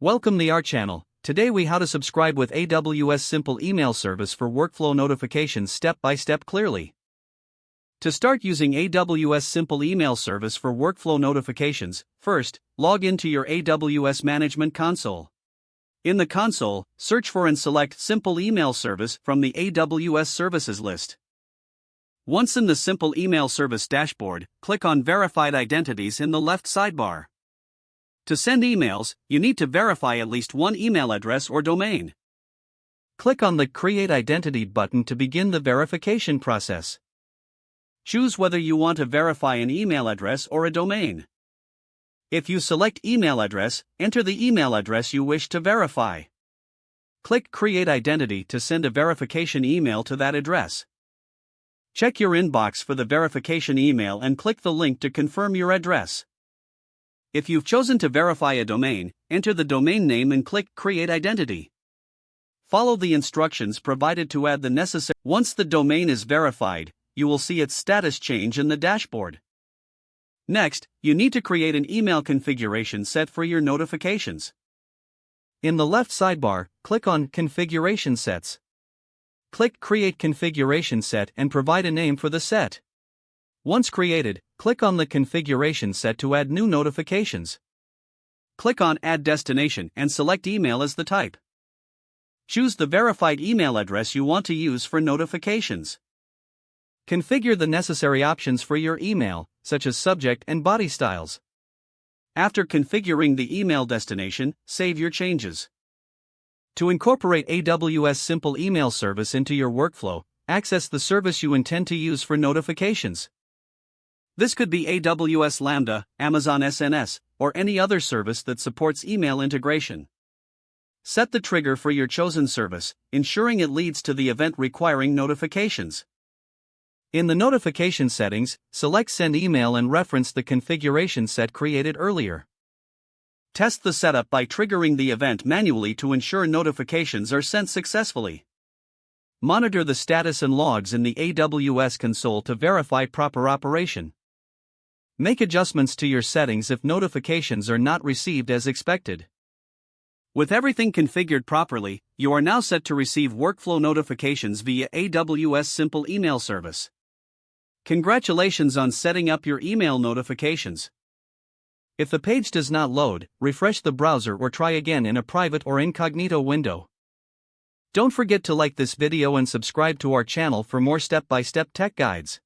Welcome to our channel. Today we how to subscribe with AWS Simple Email Service for workflow notifications step by step clearly. To start using AWS Simple Email Service for workflow notifications, first, log into your AWS Management Console. In the console, search for and select Simple Email Service from the AWS Services list. Once in the Simple Email Service dashboard, click on Verified Identities in the left sidebar. To send emails, you need to verify at least one email address or domain. Click on the Create Identity button to begin the verification process. Choose whether you want to verify an email address or a domain. If you select email address, enter the email address you wish to verify. Click Create Identity to send a verification email to that address. Check your inbox for the verification email and click the link to confirm your address. If you've chosen to verify a domain, enter the domain name and click Create Identity. Follow the instructions provided to add the necessary. Once the domain is verified, you will see its status change in the dashboard. Next, you need to create an email configuration set for your notifications. In the left sidebar, click on Configuration Sets. Click Create Configuration Set and provide a name for the set. Once created, click on the configuration set to add new notifications. Click on Add Destination and select Email as the type. Choose the verified email address you want to use for notifications. Configure the necessary options for your email, such as subject and body styles. After configuring the email destination, save your changes. To incorporate AWS Simple Email Service into your workflow, access the service you intend to use for notifications. This could be AWS Lambda, Amazon SNS, or any other service that supports email integration. Set the trigger for your chosen service, ensuring it leads to the event requiring notifications. In the notification settings, select Send Email and reference the configuration set created earlier. Test the setup by triggering the event manually to ensure notifications are sent successfully. Monitor the status and logs in the AWS console to verify proper operation. Make adjustments to your settings if notifications are not received as expected. With everything configured properly, you are now set to receive workflow notifications via AWS Simple Email Service. Congratulations on setting up your email notifications. If the page does not load, refresh the browser or try again in a private or incognito window. Don't forget to like this video and subscribe to our channel for more step-by-step tech guides.